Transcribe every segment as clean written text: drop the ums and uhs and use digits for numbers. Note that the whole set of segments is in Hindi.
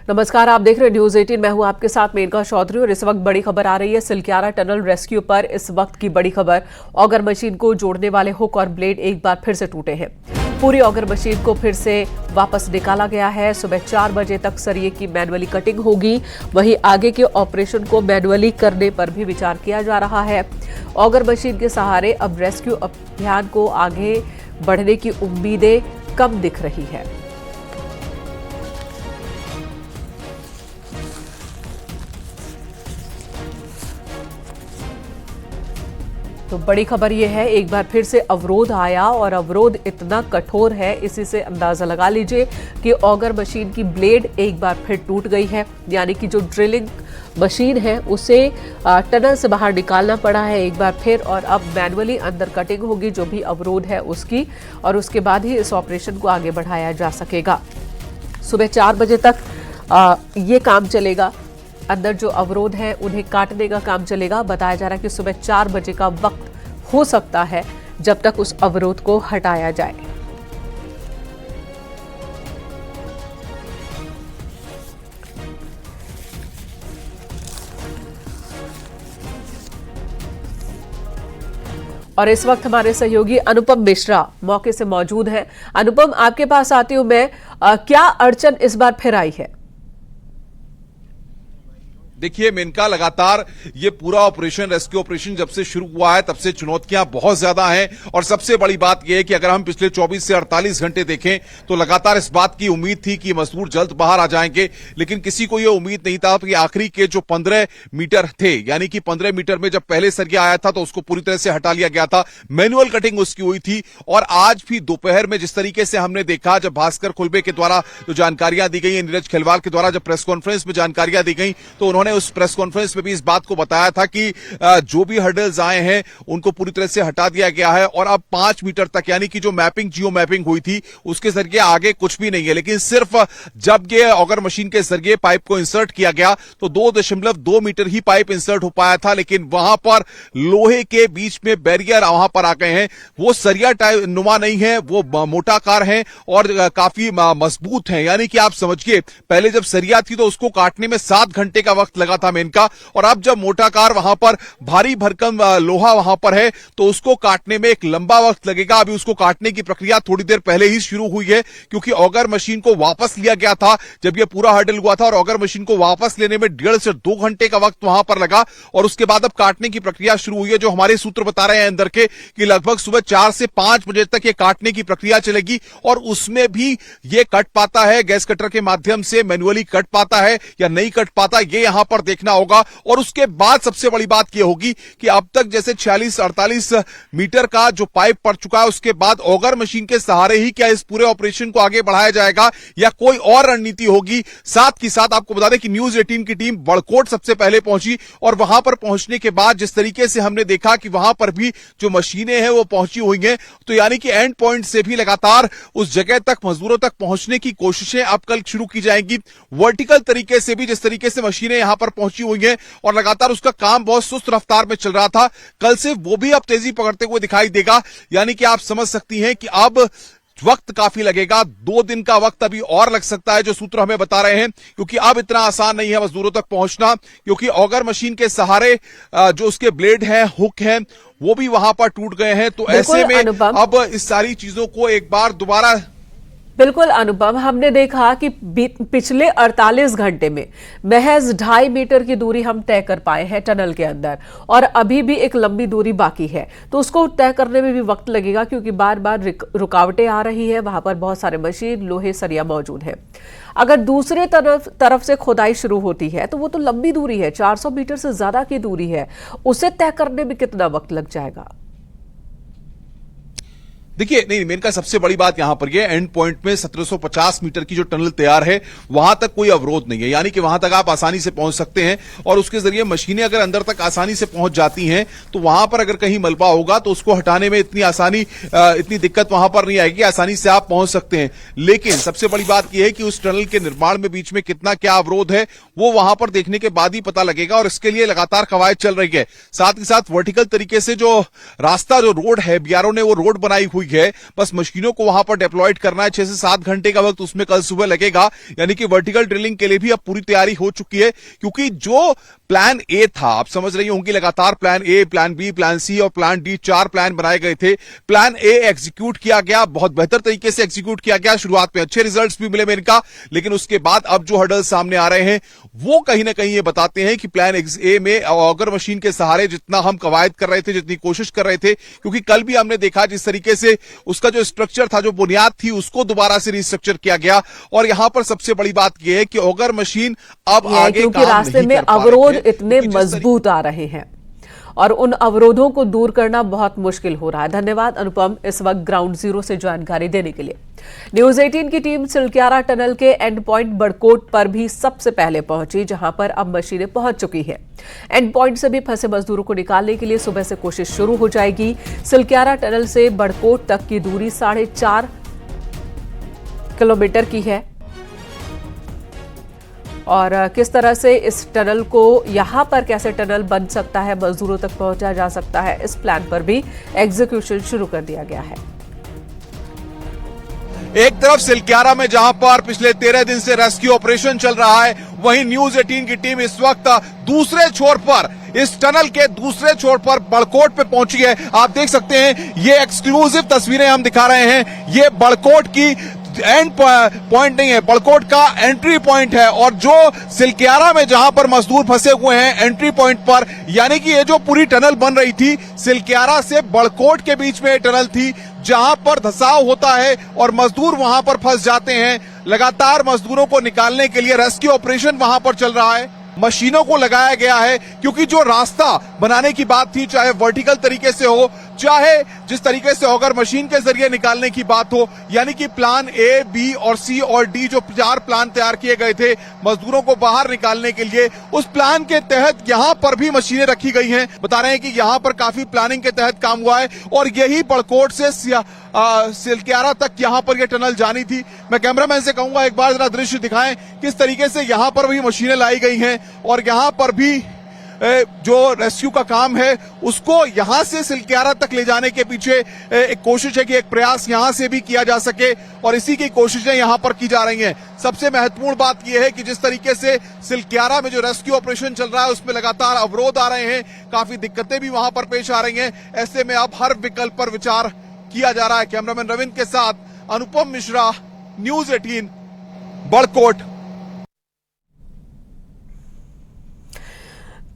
नमस्कार, आप देख रहे हैं न्यूज 18। मैं हूं आपके साथ मेनका चौधरी और इस वक्त बड़ी खबर आ रही है सिलक्यारा टनल रेस्क्यू पर। इस वक्त की बड़ी खबर, ऑगर मशीन को जोड़ने वाले हुक और ब्लेड एक बार फिर से टूटे हैं। पूरी ऑगर मशीन को फिर से वापस निकाला गया है। सुबह 4 बजे तक सरिये की मैनुअली कटिंग होगी। वहीं आगे के ऑपरेशन को मैनुअली करने पर भी विचार किया जा रहा है। ऑगर मशीन के सहारे अब रेस्क्यू अभियान को आगे बढ़ने की उम्मीदें कम दिख रही है। तो बड़ी खबर यह है, एक बार फिर से अवरोध आया और अवरोध इतना कठोर है, इसी से अंदाजा लगा लीजिए कि ऑगर मशीन की ब्लेड एक बार फिर टूट गई है। यानी कि जो ड्रिलिंग मशीन है उसे टनल से बाहर निकालना पड़ा है एक बार फिर, और अब मैनुअली अंदर कटिंग होगी जो भी अवरोध है उसकी, और उसके बाद ही इस ऑपरेशन को आगे बढ़ाया जा सकेगा। सुबह 4 बजे तक ये काम चलेगा। अंदर जो अवरोध है उन्हें काटने का काम चलेगा। बताया जा रहा है कि सुबह 4 बजे का वक्त हो सकता है जब तक उस अवरोध को हटाया जाए। और इस वक्त हमारे सहयोगी अनुपम मिश्रा मौके से मौजूद हैं। अनुपम, आपके पास आती हूं मैं, क्या अड़चन इस बार फिर आई है? देखिए मेनका, लगातार ये पूरा ऑपरेशन, रेस्क्यू ऑपरेशन जब से शुरू हुआ है तब से चुनौतियां बहुत ज्यादा हैं। और सबसे बड़ी बात यह है कि अगर हम पिछले 24 से 48 घंटे देखें तो लगातार इस बात की उम्मीद थी कि मजदूर जल्द बाहर आ जाएंगे, लेकिन किसी को यह उम्मीद नहीं था कि आखिरी के जो 15 मीटर थे, यानी कि 15 मीटर में जब पहले सरिया आया था तो उसको पूरी तरह से हटा लिया गया था। मैनुअल कटिंग उसकी हुई थी। और आज भी दोपहर में जिस तरीके से हमने देखा, जब भास्कर खुलबे के द्वारा जो जानकारियां दी गई, नीरज खिलवाल के द्वारा जब प्रेस कॉन्फ्रेंस में जानकारियां दी गई, तो उन्होंने उस प्रेस कॉन्फ्रेंस में भी इस बात को बताया था कि जो भी हर्डल्स आए हैं उनको पूरी तरह से हटा दिया गया है। और अब 5 मीटर तक, यानी कि जो मैपिंग, जियो मैपिंग हुई थी उसके जरिए आगे कुछ भी नहीं है। लेकिन सिर्फ जब ये ऑगर मशीन के जरिए पाइप को इंसर्ट किया गया तो 2.2 मीटर ही पाइप इंसर्ट हो पाया था। लेकिन वहां पर लोहे के बीच में बैरियर वहां पर आ गए हैं। वो सरिया टाइप नुमा नहीं है, वो मोटाकार है और काफी मजबूत है। यानी कि आप समझिए, पहले जब सरिया थी तो उसको काटने में 7 घंटे का वक्त लगा था मेनका, और अब जब मोटाकार वहां पर भारी भरकम लोहा वहां पर है तो उसको काटने में एक लंबा वक्त लगेगा। अभी उसको काटने की प्रक्रिया थोड़ी देर पहले ही शुरू हुई है, क्योंकि ऑगर मशीन को वापस लिया गया था जब यह पूरा हर्डल हुआ था, और ऑगर मशीन को वापस लेने में 1.5 से 2 घंटे का वक्त वहां पर लगा। और उसके बाद अब काटने की प्रक्रिया शुरू हुई है। जो हमारे सूत्र बता रहे हैं अंदर के कि लगभग सुबह 4 से 5 बजे तक यह काटने की प्रक्रिया चलेगी, और उसमें भी यह कट पाता है गैस कटर के माध्यम से, मैनुअली कट पाता है या नहीं कट पाता, यह यहां पर देखना होगा। और उसके बाद सबसे बड़ी बात यह होगी कि अब तक जैसे 46-48 मीटर का जो पाइप पड़ चुका है, उसके बाद ऑगर मशीन के सहारे ही क्या इस पूरे ऑपरेशन को आगे बढ़ाया जाएगा या कोई और रणनीति होगी। साथ ही साथ आपको बता दें कि न्यूज 18 की टीम बड़कोट सबसे पहले पहुंची, और वहां पर पहुंचने के बाद जिस तरीके से हमने देखा कि वहां पर भी जो मशीनें हैं वो पहुंची हुई हैं, तो यानी कि एंड पॉइंट से भी लगातार उस जगह तक, मजदूरों तक पहुंचने की कोशिशें अब कल शुरू की जाएंगी। वर्टिकल तरीके से भी जिस तरीके से मशीनें यहां पर पहुंची हुई हैं और लगातार उसका काम बहुत सुस्त रफ्तार में चल रहा था, कल से वो भी अब तेजी पकड़ते हुए दिखाई देगा। यानी कि आप समझ सकती हैं कि अब वक्त काफी लगेगा, 2 दिन का वक्त अभी और लग सकता है, जो सूत्र हमें बता रहे हैं, क्योंकि अब इतना आसान नहीं है मजदूरों तक पहुंचना, क्योंकि ऑगर मशीन के सहारे जो उसके ब्लेड हैं, हुक हैं, वो भी वहां पर टूट गए हैं। तो ऐसे में अब इस सारी चीजों को एक बार दोबारा, बिल्कुल अनुपम, हमने देखा कि पिछले 48 घंटे में महज 2.5 मीटर की दूरी हम तय कर पाए हैं टनल के अंदर, और अभी भी एक लंबी दूरी बाकी है। तो उसको तय करने में भी वक्त लगेगा, क्योंकि बार बार रुकावटें आ रही है। वहां पर बहुत सारे मशीन, लोहे, सरिया मौजूद है। अगर दूसरे तरफ से खुदाई शुरू होती है तो वो तो लंबी दूरी है, 400 मीटर से ज्यादा की दूरी है, उसे तय करने में कितना वक्त लग जाएगा? देखिए, नहीं, मेनका सबसे बड़ी बात यहां पर यह एंड पॉइंट में 1750 मीटर की जो टनल तैयार है वहां तक कोई अवरोध नहीं है। यानी कि वहां तक आप आसानी से पहुंच सकते हैं, और उसके जरिए मशीनें अगर अंदर तक आसानी से पहुंच जाती हैं तो वहां पर अगर कहीं मलबा होगा तो उसको हटाने में इतनी दिक्कत वहां पर नहीं आएगी, आसानी से आप पहुंच सकते हैं। लेकिन सबसे बड़ी बात यह है कि उस टनल के निर्माण में बीच में कितना क्या अवरोध है वो वहां पर देखने के बाद ही पता लगेगा, और इसके लिए लगातार कवायद चल रही है। साथ ही साथ वर्टिकल तरीके से जो रास्ता, जो रोड है, बीआरओ ने वो रोड बनाई हुई ठीक है, बस मशीनों को वहां पर डिप्लॉयड करना है। 6 से 7 घंटे का वक्त उसमें कल सुबह लगेगा, यानी कि वर्टिकल ड्रिलिंग के लिए भी अब पूरी तैयारी हो चुकी है, क्योंकि जो प्लान ए था, आप समझ रही होंगी, लगातार plan A, plan B, plan C और प्लान डी, 4 प्लान बनाए गए थे। प्लान ए एग्जीक्यूट किया गया, बहुत बेहतर तरीके से एग्जीक्यूट किया गया, शुरुआत में अच्छे रिजल्ट्स भी मिले इनका, लेकिन उसके बाद अब जो हर्डल्स सामने आ रहे हैं वो कहीं ना कहीं ये बताते हैं कि प्लान ए में ऑगर मशीन के सहारे जितना हम कवायद कर रहे थे, जितनी कोशिश कर रहे थे, क्योंकि कल भी हमने देखा जिस तरीके से उसका जो स्ट्रक्चर था, जो बुनियाद थी, उसको दोबारा से रिस्ट्रक्चर किया गया। और यहां पर सबसे बड़ी बात यह है कि ऑगर मशीन अब आगे क्योंकि रास्ते में अवरोध इतने मजबूत आ रहे हैं और उन अवरोधों को दूर करना बहुत मुश्किल हो रहा है। धन्यवाद अनुपम, इस वक्त ग्राउंड जीरो से जानकारी देने के लिए। न्यूज 18 की टीम सिलक्यारा टनल के एंड पॉइंट बड़कोट पर भी सबसे पहले पहुंची, जहां पर अब मशीनें पहुंच चुकी हैं। एंड पॉइंट से भी फंसे मजदूरों को निकालने के लिए सुबह से कोशिश शुरू हो जाएगी। सिलक्यारा टनल से बड़कोट तक की दूरी 4.5 किलोमीटर की है और किस तरह से इस टनल को, यहां पर कैसे टनल बन सकता है, मजदूरों तक पहुंचा जा सकता है, इस प्लान पर भी एग्जीक्यूशन शुरू कर दिया गया है। एक तरफ सिलक्यारा में जहां पर पिछले 13 दिन से रेस्क्यू ऑपरेशन चल रहा है, वहीं न्यूज 18 की टीम इस वक्त दूसरे छोर पर, इस टनल के दूसरे छोर पर बड़कोट पे पहुंची है। आप देख सकते हैं, ये एक्सक्लूसिव तस्वीरें हम दिखा रहे हैं। ये बड़कोट की एंड पॉइंट नहीं है, बड़कोट का एंट्री पॉइंट है, और जो सिलक्यारा में जहां पर मजदूर फंसे हुए हैं एंट्री पॉइंट पर, यानी कि ये जो पूरी टनल बन रही थी, सिलक्यारा से बड़कोट के बीच में टनल थी, जहां पर धंसाव होता है और मजदूर वहां पर फंस जाते हैं। लगातार मजदूरों को निकालने के लिए रेस्क्यू ऑपरेशन वहां पर चल रहा है, मशीनों को लगाया गया है, क्योंकि जो रास्ता बनाने की बात थी, चाहे वर्टिकल तरीके से हो, चाहे जिस तरीके से ऑगर मशीन के जरिए निकालने की बात हो, यानी कि प्लान ए, बी और सी और डी, जो 4 प्लान तैयार किए गए थे मजदूरों को बाहर निकालने के लिए, उस प्लान के तहत यहां पर भी मशीनें रखी गई हैं। बता रहे हैं कि यहां पर काफी प्लानिंग के तहत काम हुआ है और यही बड़कोट से सिलक्यारा तक यहां पर यह टनल जानी थी। मैं कैमरामैन से कहूंगा एक बार जरा दृश्य दिखाएं, किस तरीके से यहां पर भी मशीनें लाई गई हैं और यहां पर भी जो रेस्क्यू का काम है उसको यहां से सिलक्यारा तक ले जाने के पीछे एक कोशिश है कि एक प्रयास यहां से भी किया जा सके, और इसी की कोशिशें यहां पर की जा रही हैं। सबसे महत्वपूर्ण बात यह है कि जिस तरीके से सिलक्यारा में जो रेस्क्यू ऑपरेशन चल रहा है उसमें लगातार अवरोध आ रहे हैं, काफी दिक्कतें भी वहां पर पेश आ रही हैं। ऐसे में अब हर विकल्प पर विचार किया जा रहा है। कैमरामैन रविंद्र के साथ अनुपम मिश्रा, न्यूज 18, बड़कोट।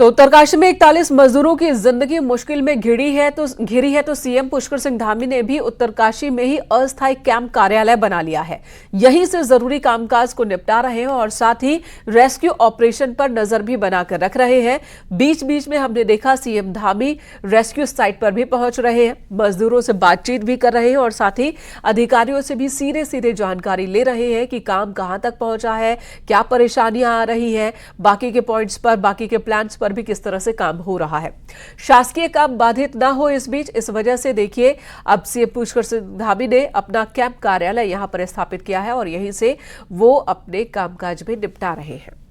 तो उत्तरकाशी में 41 मजदूरों की जिंदगी मुश्किल में घिरी है तो सीएम पुष्कर सिंह धामी ने भी उत्तरकाशी में ही अस्थायी कैंप कार्यालय बना लिया है। यहीं से जरूरी कामकाज को निपटा रहे हैं और साथ ही रेस्क्यू ऑपरेशन पर नजर भी बनाकर रख रहे हैं। बीच बीच में हमने देखा सीएम धामी रेस्क्यू साइट पर भी पहुंच रहे हैं, मजदूरों से बातचीत भी कर रहे हैं और साथ ही अधिकारियों से भी सीधे जानकारी ले रहे हैं कि काम कहां तक पहुंचा है, क्या परेशानियां आ रही है, बाकी के पॉइंट्स पर, बाकी के प्लान्स पर भी किस तरह से काम हो रहा है। शासकीय काम बाधित ना हो इस बीच, इस वजह से देखिए अब सीएम पुष्कर सिंह धामी ने अपना कैंप कार्यालय यहां पर स्थापित किया है और यहीं से वो अपने कामकाज में निपटा रहे हैं।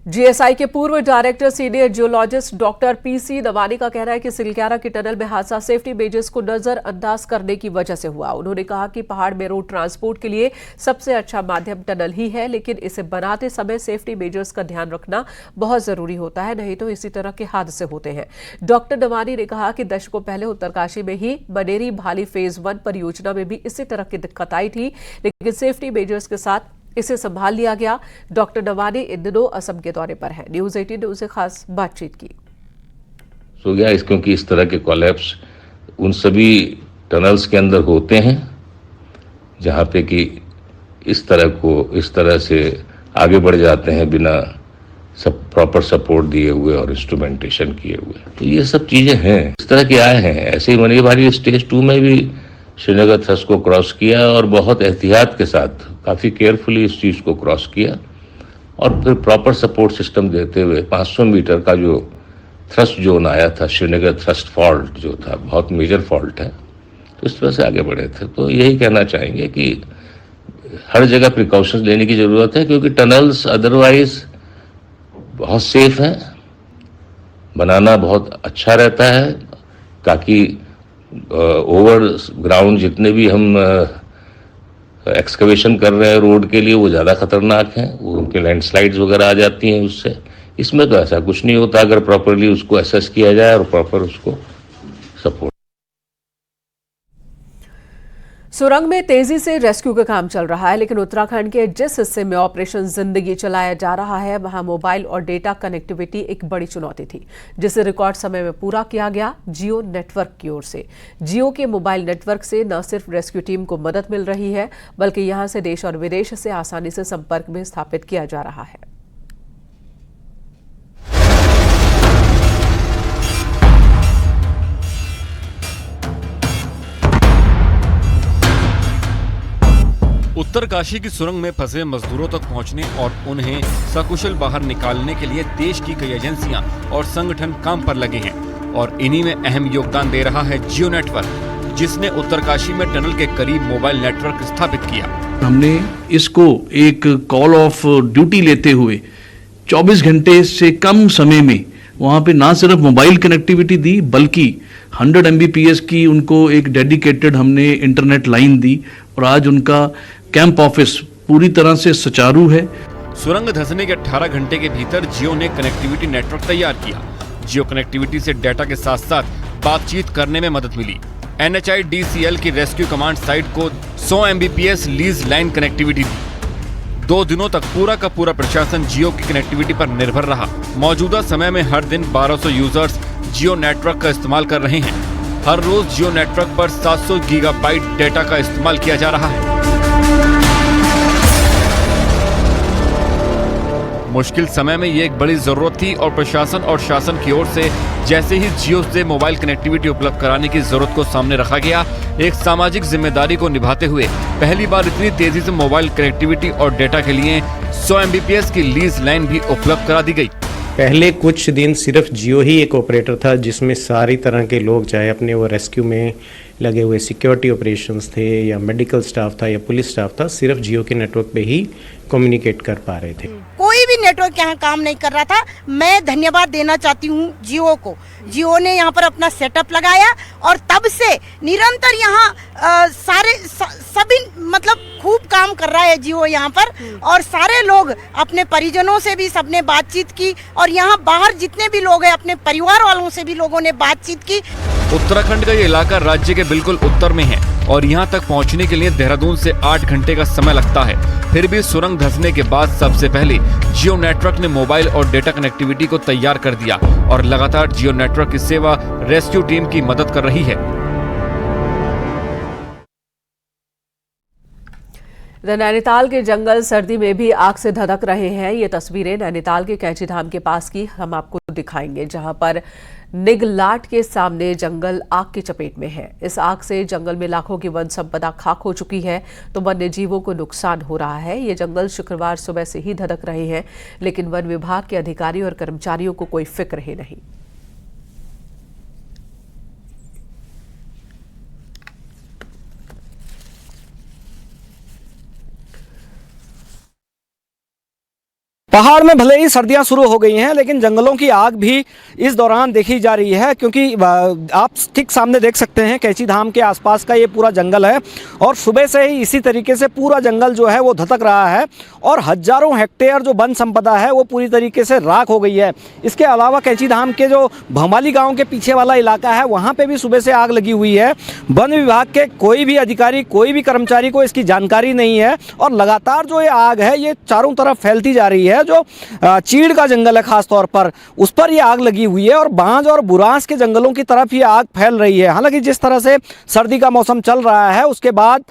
जीएसआई के पूर्व director senior geologist doctor PC Dawani का कहना है कि सिलक्यारा की टनल में हादसा सेफ्टी मेजर्स को नजरअंदाज करने की वजह से हुआ। उन्होंने कहा कि पहाड़ में रोड ट्रांसपोर्ट के लिए सबसे अच्छा माध्यम टनल ही है, लेकिन इसे बनाते समय सेफ्टी मेजर्स का ध्यान रखना बहुत जरूरी होता है, नहीं तो इसी तरह के हादसे होते हैं। डॉक्टर दवानी ने कहा कि दशकों पहले उत्तरकाशी में ही बनेरी भाली फेज 1 परियोजना में भी इसी तरह की दिक्कत आई थी, लेकिन सेफ्टी मेजर्स के साथ इसे संभाल लिया गया। डॉक्टर दवानी इन दिनों असम के दौरे पर है। न्यूज 18 ने उनसे खास बातचीत की। सो गया क्योंकि इस तरह के कोलैप्स उन सभी टनल्स के अंदर होते हैं जहां पे कि इस तरह से आगे बढ़ जाते हैं बिना सब प्रॉपर सपोर्ट दिए हुए और इंस्ट्रूमेंटेशन किए हुए। तो ये सब चीजें हैं, इस तरह के आए हैं। ऐसे ही मनी भारी स्टेज 2 में भी श्रीनगर थ्रस्ट को क्रॉस किया और बहुत एहतियात के साथ काफ़ी केयरफुली इस चीज़ को क्रॉस किया और फिर प्रॉपर सपोर्ट सिस्टम देते हुए 500 मीटर का जो थ्रस्ट जोन आया था, श्रीनगर थ्रस्ट फॉल्ट जो था, बहुत मेजर फॉल्ट है, तो इस तरह से आगे बढ़े थे। तो यही कहना चाहेंगे कि हर जगह प्रिकॉशंस लेने की जरूरत है, क्योंकि टनल्स अदरवाइज बहुत सेफ हैं, बनाना बहुत अच्छा रहता है ताकि ओवर ग्राउंड जितने भी हम एक्सकवेशन कर रहे हैं रोड के लिए वो ज़्यादा खतरनाक हैं, वो उनके लैंडस्लाइड्स वगैरह आ जाती हैं उससे। इसमें तो ऐसा कुछ नहीं होता अगर प्रॉपरली उसको असेस किया जाए और प्रॉपर उसको सपोर्ट। सुरंग में तेजी से रेस्क्यू का काम चल रहा है, लेकिन उत्तराखंड के जिस हिस्से में ऑपरेशन जिंदगी चलाया जा रहा है वहां मोबाइल और डेटा कनेक्टिविटी एक बड़ी चुनौती थी, जिसे रिकॉर्ड समय में पूरा किया गया जियो नेटवर्क की ओर से। जियो के मोबाइल नेटवर्क से न सिर्फ रेस्क्यू टीम को मदद मिल रही है, बल्कि यहां से देश और विदेश से आसानी से संपर्क भी स्थापित किया जा रहा है। उत्तरकाशी की सुरंग में फंसे मजदूरों तक पहुंचने और उन्हें सकुशल बाहर निकालने के लिए देश की कई एजेंसियां और संगठन काम पर लगे हैं और इन्हीं में अहम योगदान दे रहा है जियो नेटवर्क, जिसने उत्तरकाशी में टनल के करीब मोबाइल नेटवर्क स्थापित किया। हमने इसको एक कॉल ऑफ ड्यूटी लेते हुए 24 घंटे से कम समय में वहाँ पे ना सिर्फ मोबाइल कनेक्टिविटी दी, बल्कि 100 MBPS की उनको एक डेडिकेटेड हमने इंटरनेट लाइन दी और आज उनका कैंप ऑफिस पूरी तरह से सुचारू है। सुरंग धंसने के 18 घंटे के भीतर जियो ने कनेक्टिविटी नेटवर्क तैयार किया। जियो कनेक्टिविटी से डेटा के साथ साथ बातचीत करने में मदद मिली। NHIDCL की रेस्क्यू कमांड साइट को 100 MBPS लीज लाइन कनेक्टिविटी दी। 2 दिनों तक पूरा का पूरा प्रशासन जियो की कनेक्टिविटी पर निर्भर रहा। मौजूदा समय में हर दिन 1200 यूजर्स जियो नेटवर्क का इस्तेमाल कर रहे हैं। हर रोज जियो नेटवर्क पर 700 गीगाबाइट डेटा का इस्तेमाल किया जा रहा है। मुश्किल समय में ये एक बड़ी जरूरत थी और प्रशासन और शासन की ओर से जैसे ही जियो से मोबाइल कनेक्टिविटी उपलब्ध कराने की जरूरत को सामने रखा गया, एक सामाजिक जिम्मेदारी को निभाते हुए पहली बार इतनी तेजी से मोबाइल कनेक्टिविटी और डेटा के लिए 100 MBPS की लीज लाइन भी उपलब्ध करा दी गई। पहले कुछ दिन सिर्फ जियो ही एक ऑपरेटर था जिसमें सारी तरह के लोग, चाहे अपने वो रेस्क्यू में लगे हुए सिक्योरिटी ऑपरेशंस थे या मेडिकल स्टाफ था या पुलिस स्टाफ था, सिर्फ जियो के नेटवर्क पे ही कम्युनिकेट कर पा रहे थे। कोई भी नेटवर्क यहाँ काम नहीं कर रहा था। मैं धन्यवाद देना चाहती हूँ जियो को। जियो ने यहाँ पर अपना सेटअप लगाया और तब से निरंतर यहाँ सभी मतलब खूब काम कर रहा है जियो यहाँ पर, और सारे लोग अपने परिजनों से भी सबने बातचीत की और यहाँ बाहर जितने भी लोग हैं अपने परिवार वालों से भी लोगों ने बातचीत की। उत्तराखंड का ये इलाका राज्य के बिल्कुल उत्तर में है और यहाँ तक पहुँचने के लिए देहरादून से 8 घंटे का समय लगता है। फिर भी सुरंग धंसने के बाद सबसे पहले जियो नेटवर्क ने मोबाइल और डेटा कनेक्टिविटी को तैयार कर दिया और लगातार जियो नेटवर्क की सेवा रेस्क्यू टीम की मदद कर रही है। नैनीताल के जंगल सर्दी में भी आग से धधक रहे हैं। ये तस्वीरें नैनीताल के कैंची धाम के पास की हम आपको दिखाएंगे, जहां पर निगलाट के सामने जंगल आग की चपेट में है। इस आग से जंगल में लाखों की वन संपदा खाक हो चुकी है, तो वन्य जीवों को नुकसान हो रहा है। ये जंगल शुक्रवार सुबह से ही धधक रहे हैं, लेकिन वन विभाग के अधिकारी और कर्मचारियों को कोई फिक्र ही नहीं। पहाड़ में भले ही सर्दियां शुरू हो गई हैं, लेकिन जंगलों की आग भी इस दौरान देखी जा रही है, क्योंकि आप ठीक सामने देख सकते हैं कैंची धाम के आसपास का ये पूरा जंगल है और सुबह से ही इसी तरीके से पूरा जंगल जो है वो धधक रहा है और हजारों हेक्टेयर जो वन संपदा है वो पूरी तरीके से राख हो गई है। इसके अलावा कैंची धाम के जो भमाली गाँव के पीछे वाला इलाका है वहाँ पर भी सुबह से आग लगी हुई है। वन विभाग के कोई भी अधिकारी, कोई भी कर्मचारी को इसकी जानकारी नहीं है और लगातार जो ये आग है ये चारों तरफ फैलती जा रही है। जो चीड़ का जंगल है खास तौर पर, उस पर यह आग लगी हुई है और बांज और बुरांस के जंगलों की तरफ ये आग फैल रही है। हालांकि जिस तरह से सर्दी का मौसम चल रहा है उसके बाद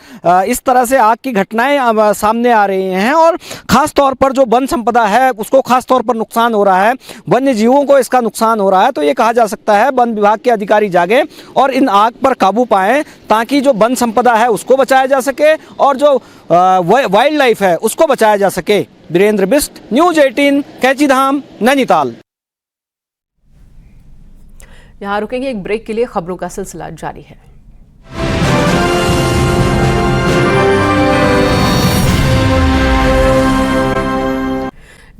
इस तरह से आग की घटनाएं सामने आ रही हैं और खास तौर पर जो वन संपदा है उसको खास तौर पर नुकसान हो रहा है, वन्य जीवों को इसका नुकसान हो रहा है। तो ये कहा जा सकता है वन विभाग के अधिकारी जागे और इन आग पर काबू पाएं ताकि जो वन संपदा है उसको बचाया जा सके और जो वाइल्ड लाइफ है उसको बचाया जा सके। वीरेंद्र बिस्ट, न्यूज 18, कैंची धाम, नैनीताल। यहाँ रुकेंगे एक ब्रेक के लिए, खबरों का सिलसिला जारी है।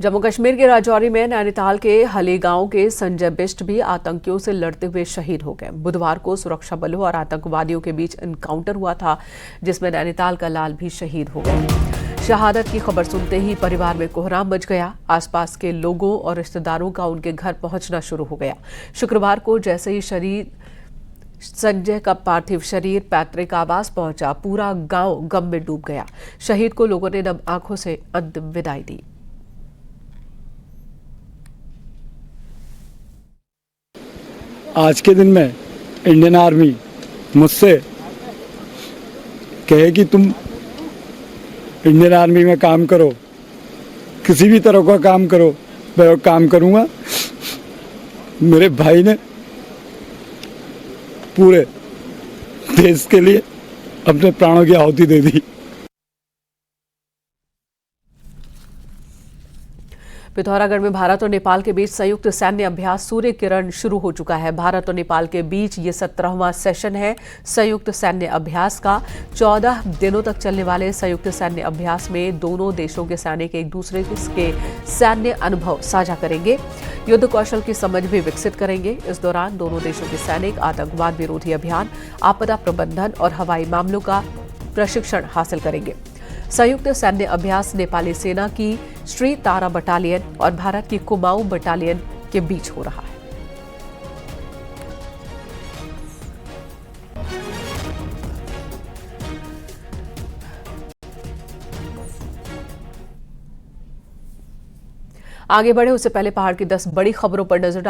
जम्मू कश्मीर के राजौरी में नैनीताल के हली गांव के संजय बिष्ट भी आतंकियों से लड़ते हुए शहीद हो गए। बुधवार को सुरक्षा बलों और आतंकवादियों के बीच एनकाउंटर हुआ था, जिसमें नैनीताल का लाल भी शहीद हो गए। शहादत की खबर सुनते ही परिवार में कोहराम मच गया। आसपास के लोगों और रिश्तेदारों का उनके घर पहुंचना शुरू हो गया। शुक्रवार को जैसे ही संजय का पार्थिव शरीर पैतृक आवास पहुंचा, पूरा गांव गम में डूब गया। शहीद को लोगों ने नम आंखों से अंतिम विदाई दी। आज के दिन में इंडियन आर्मी मुझसे कहे कि तुम इंडियन आर्मी में काम करो, किसी भी तरह का काम करो, मैं वो काम करूंगा। मेरे भाई ने पूरे देश के लिए अपने प्राणों की आहुति दे दी। पिथौरागढ़ में भारत और नेपाल के बीच संयुक्त सैन्य अभ्यास सूर्य किरण शुरू हो चुका है। भारत और नेपाल के बीच ये 17वां सेशन है संयुक्त सैन्य अभ्यास का। 14 दिनों तक चलने वाले संयुक्त सैन्य अभ्यास में दोनों देशों के सैनिक एक दूसरे के सैन्य अनुभव साझा करेंगे, युद्ध कौशल की समझ भी विकसित करेंगे। इस दौरान दोनों देशों के सैनिक आतंकवाद विरोधी अभियान, आपदा प्रबंधन और हवाई मामलों का प्रशिक्षण हासिल करेंगे। संयुक्त सैन्य अभ्यास नेपाली सेना की श्री तारा बटालियन और भारत की कुमाऊं बटालियन के बीच हो रहा है। आगे बढ़े उससे पहले पहाड़ की 10 बड़ी खबरों पर नजर